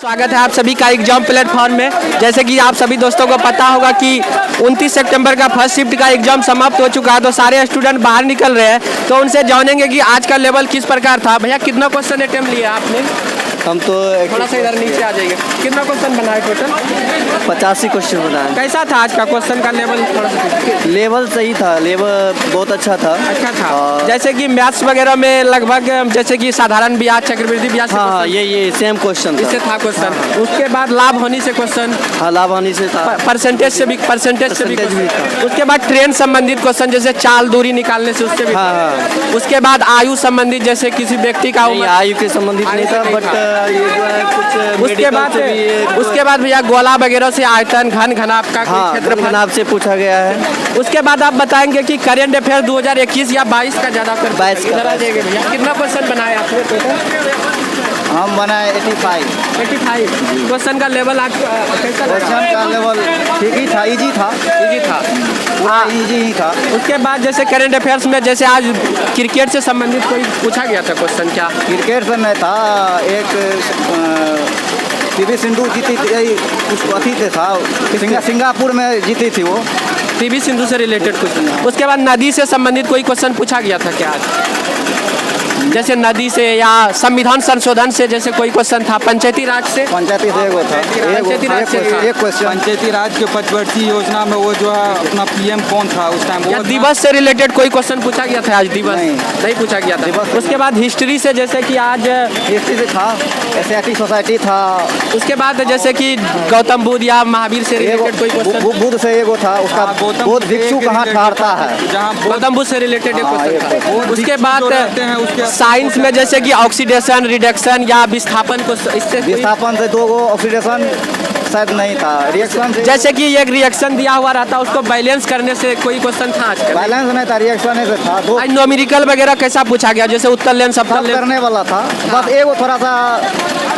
स्वागत है आप सभी का एग्जाम प्लेटफॉर्म में। जैसे कि आप सभी दोस्तों को पता होगा कि 29 सितंबर का फर्स्ट शिफ्ट का एग्जाम समाप्त हो चुका है, तो सारे स्टूडेंट बाहर निकल रहे हैं। तो उनसे जानेंगे कि आज का लेवल किस प्रकार था। भैया कितना क्वेश्चन अटेम्प्ट लिया आपने? हम तो थोड़ा सा इधर नीचे आ जाइए। कितना क्वेश्चन बनाए टोटल? 85 क्वेश्चन बनाए। कैसा था आज का क्वेश्चन का लेवल? थोड़ा सा लेवल सही था, लेवल बहुत अच्छा था। अच्छा था। जैसे कि मैथ्स वगैरह में लगभग जैसे कि साधारण ब्याज, चक्रवृद्धि ब्याज से हाँ, ये सेम क्वेश्चन इससे था क्वेश्चन। उसके बाद लाभ हानि से क्वेश्चन, हाँ, लाभ हानि से था। परसेंटेज से भी भी था। उसके बाद ट्रेन संबंधित क्वेश्चन, जैसे चाल दूरी निकालने से उससे भी था। हाँ। उसके बाद आयु संबंधित, जैसे किसी व्यक्ति का आयु के संबंधित नहीं था, बट ये जो है कुछ उसके बाद भैया गोला वगैरह से आयतन, घन, घनाभ का क्षेत्रफल आपसे पूछा गया है। उसके बाद आप बताएंगे कि करंट अफेयर 2021 या 22 का ज्यादा कर 22 का। इधर आ जाइए भैया। कितना क्वेश्चन बनाए आपने टोटल? हम बनाए 85 क्वेश्चन का लेवल आज कैसा लगा? क्वेश्चन का लेवल ठीक ही था, इजी था। इजी ही था। उसके बाद जैसे करंट अफेयर्स में जैसे आज क्रिकेट से संबंधित कोई पूछा गया था क्वेश्चन क्या? क्रिकेट से नहीं था, एक पीवी सिंधु जीती थी, कुछ अथी से था, सिंगापुर में जीती थी वो। पीवी सिंधु से रिलेटेड कुछ। उसके बाद नदी से संबंधित कोई क्वेश्चन पूछा गया था क्या आज? जैसे नदी से या संविधान संशोधन से जैसे कोई क्वेश्चन था? पंचायती राज से? पंचायती से पंचायती राज से एक क्वेश्चन। पंचायती राज के पंचवर्षीय योजना में वो जो है अपना पीएम कौन था उस टाइम? या दिवस से रिलेटेड कोई क्वेश्चन पूछा गया था आज? दिवस नहीं पूछा गया था। उसके बाद हिस्ट्री से, जैसे कि आज हिस्ट्री से था, एशियाटिक सोसाइटी था। उसके बाद जैसे कि गौतम बुद्ध या महावीर से रिलेटेड कोई क्वेश्चन? बुद्ध से एगो था, उसका बुद्ध भिक्षु कहाँ ठहरता है, जहाँ गौतम बुद्ध से रिलेटेड एक क्वेश्चन था। उसके बाद उसके साइंस में जैसे कि ऑक्सीडेशन, रिडक्शन या विस्थापन को, इससे विस्थापन से 2 ऑक्सीडेशन शायद नहीं था, रिएक्शन से। जैसे कि एक रिएक्शन दिया हुआ रहता, उसको बैलेंस करने से कोई क्वेश्चन था आज? बैलेंस नहीं था, रिएक्शन से था। आज न्यूमेरिकल वगैरह कैसा पूछा गया? जैसे उत्तर लेन, सप्तम लेन करने वाला था, बस एगो थोड़ा सा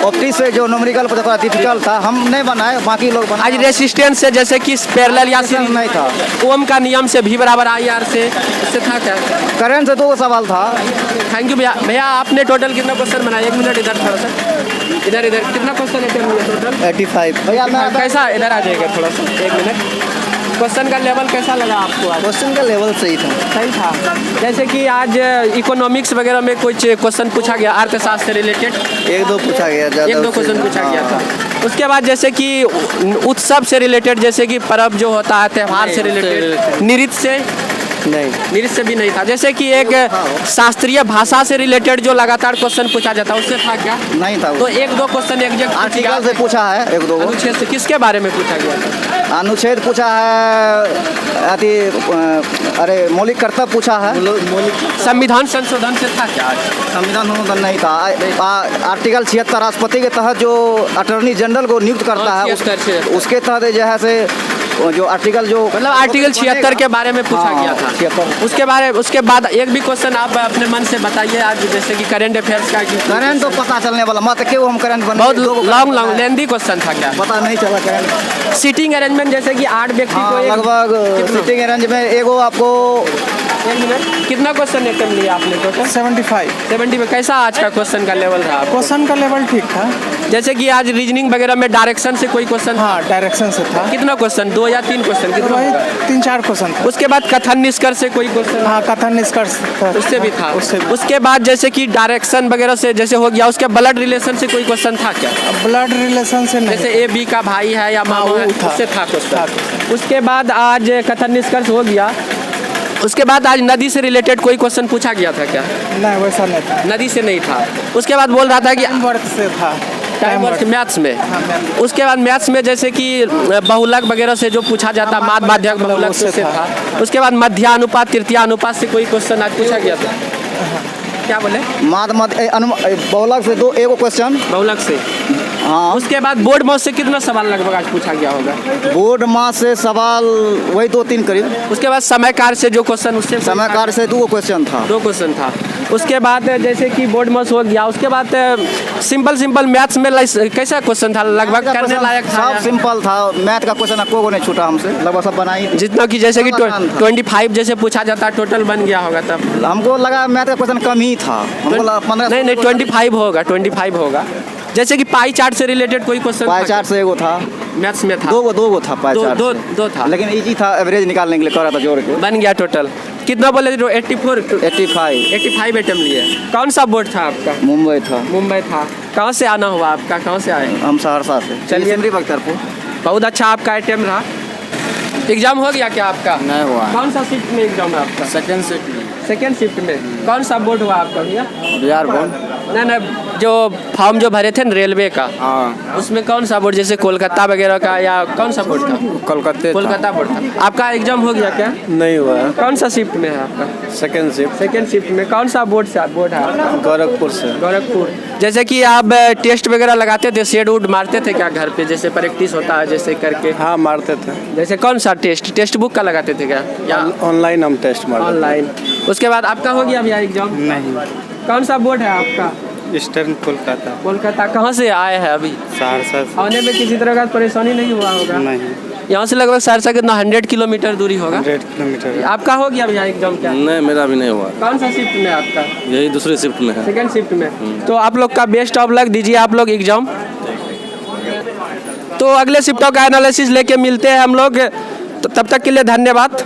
ऑप्टिक्स से जो न्यूमेरिकल पर थोड़ा डिफिकल्ट था, हम नहीं बनाए, बाकी लोग बनाए। आज रेसिस्टेंस से, जैसे कि पैरेलल या सीरीज नहीं था। ओम का नियम से V = IR से, इससे था क्या? करंट से 2 सवाल था। थैंक यू भैया। भैया आपने टोटल कितना क्वेश्चन बनाया? 1 मिनट इधर, थोड़ा सा इधर कितना क्वेश्चन अटेम्प्ट हुआ टोटल? 85 भैया। कैसा इधर आ जाएगा थोड़ा सा, 1 मिनट। क्वेश्चन का लेवल कैसा लगा आपको आज? क्वेश्चन का लेवल सही था। जैसे कि आज इकोनॉमिक्स वगैरह में कुछ क्वेश्चन पूछा गया, अर्थशास्त्र से रिलेटेड 1-2 पूछा गया, 1-2 क्वेश्चन पूछा गया था। उसके बाद जैसे कि उत्सव से रिलेटेड, जैसे कि पर्व जो होता है, त्यौहार से रिलेटेड, नृत्य से नहीं, नृत्य से भी नहीं था। जैसे कि एक शास्त्रीय भाषा से रिलेटेड जो लगातार क्वेश्चन पूछा जाता है, उससे था क्या? नहीं था। तो 1-2 क्वेश्चन एग्जैक्ट आर्टिकल से पूछा है, 1-2। अनुच्छेद से किसके बारे में पूछा गया था? अनुच्छेद पूछा है, अरे मौलिक कर्तव्य पूछा है। संविधान संशोधन से था क्या आज? संविधान संशोधन नहीं था। आर्टिकल 76 राष्ट्रपति के तहत जो अटॉर्नी जनरल को नियुक्त करता है, उसके तहत जो है से जो आर्टिकल, जो मतलब आर्टिकल 76 के बारे में पूछा गया था। उसके बाद एक भी क्वेश्चन आप अपने मन से बताइए आज, जैसे कि करंट अफेयर्स का। करंट तो पता चलने वाला, मत क्यों हम करंट बने। बहुत लॉन्ग लेंदी क्वेश्चन था क्या? पता नहीं चला करंट। सीटिंग अरेंजमेंट, जैसे कि 8 व्यक्ति को लगभग सीटिंग अरेंजमेंट एगो आपको। 1 मिनट। कितना क्वेश्चन अटेम्प्ट लिया आपने टोटल? 75 में। कैसा आज का क्वेश्चन का लेवल था? क्वेश्चन का लेवल ठीक था। जैसे कि आज रीजनिंग वगैरह में डायरेक्शन से कोई क्वेश्चन? हाँ, डायरेक्शन से था। कितना क्वेश्चन? 2 या 3 क्वेश्चन? कितना? 3-4 क्वेश्चन था। उसके बाद कथन निष्कर्ष से कोई क्वेश्चन? हाँ, कथन निष्कर्ष उससे भी था। उसके बाद जैसे कि डायरेक्शन वगैरह से जैसे हो गया, उसके ब्लड रिलेशन से कोई क्वेश्चन था क्या? ब्लड रिलेशन से नहीं। जैसे A B का भाई है या मामा है, उससे था क्वेश्चन। उसके बाद आज कथन निष्कर्ष हो गया। उसके बाद आज नदी से रिलेटेड कोई क्वेश्चन पूछा गया था क्या? नहीं, वैसा नहीं था। नदी से नहीं था। उसके बाद बोल रहा था कि वर्थ से था, टाइम वर्क मैथ्स में। उसके बाद मैथ्स में जैसे कि बहुलक वगैरह से जो पूछा जाता, माद माध्यक बहुलक से था। उसके बाद मध्यानुपात, तृतीयानुपात से कोई क्वेश्चन आज पूछा गया था? क्या बोले? बहुलक से 2 एगो क्वेश्चन, बहुलक से। हाँ। उसके बाद बोर्ड मास से कितना सवाल लगभग आज पूछा गया होगा? बोर्ड मास से सवाल वही 2-3 करीब। उसके बाद समय कार्य से जो क्वेश्चन, उससे समय कार्य से 2 क्वेश्चन था। 2 क्वेश्चन था। उसके बाद जैसे कि बोर्ड मास हो गया। उसके बाद सिंपल मैथ्स में कैसा क्वेश्चन था? लगभग करने लायक था? सब सिंपल था। मैथ का क्वेश्चन को नहीं छूटा हमसे, लगभग सब बनाई जितना कि जैसे कि 25 जैसे पूछा जाता, टोटल बन गया होगा तब। हमको लगा मैथ का क्वेश्चन कम ही था। हमको 15 नहीं 25 होगा, 25 होगा। जैसे कि पाई चार्ट से रिलेटेड कोई क्वेश्चन पाई चार्ट से एगो था, मैथ्स में था, दो गो था पाई चार्ट से। दो था, लेकिन इजी था, एवरेज निकालने के लिए कर रहा था जोड़ के। बन गया टोटल। कितना बोले थे? 84 85 आइटम लिए। कौन सा बोर्ड था आपका? मुंबई था। मुंबई था। कहाँ से आना हुआ आपका? कहाँ से आए? हम सहरसा से। चलिए। सिमरी बख्तियारपुर। बहुत अच्छा आपका आइटम रहा। एग्जाम हो गया क्या आपका? नहीं हुआ। कौन सा शिफ्ट में एग्जाम है आपका? सेकंड शिफ्ट में। सेकेंड शिफ्ट में। कौन सा बोर्ड हुआ आपका भैया? बिहार बोर्ड। नहीं, जो फॉर्म जो भरे थे ना रेलवे का, हाँ, उसमें कौन सा बोर्ड, जैसे कोलकाता वगैरह का, या कौन सा बोर्ड था? कोलकाता बोर्ड था। आपका एग्जाम हो गया क्या? नहीं हुआ। कौन सा शिफ्ट में है आपका? Second shift. सेकेंड शिफ्ट में। कौन सा बोर्ड है आपका? गोरखपुर से। गोरखपुर। जैसे कि आप टेस्ट वगैरह लगाते थे, शेड वुड मारते थे क्या घर पे, जैसे प्रैक्टिस होता है जैसे करके? हाँ, मारते थे। जैसे कौन सा टेस्ट बुक का लगाते थे क्या, या ऑनलाइन हम टेस्ट मारते ऑनलाइन? उसके बाद आपका हो गया भैया एग्जाम? नहीं। कौन सा बोर्ड है आपका? ईस्टर्न कोलकाता। कोलकाता। कहाँ से आए हैं अभी? सहरसा से। आने में किसी तरह का परेशानी नहीं हुआ होगा? नहीं। यहाँ से लगभग सहरसा कितना 100 किलोमीटर दूरी होगा? 100 किलोमीटर। आपका हो गया भैया एग्जाम क्या? नहीं, मेरा भी नहीं हुआ। कौन सा शिफ्ट में आपका? यही दूसरे शिफ्ट में है। सेकेंड शिफ्ट में। तो आप लोग का बेस्ट ऑफ लक, दीजिए आप लोग एग्जाम। तो अगले शिफ्टों का एनालिसिस लेके मिलते हैं हम लोग, तो तब तक के लिए धन्यवाद।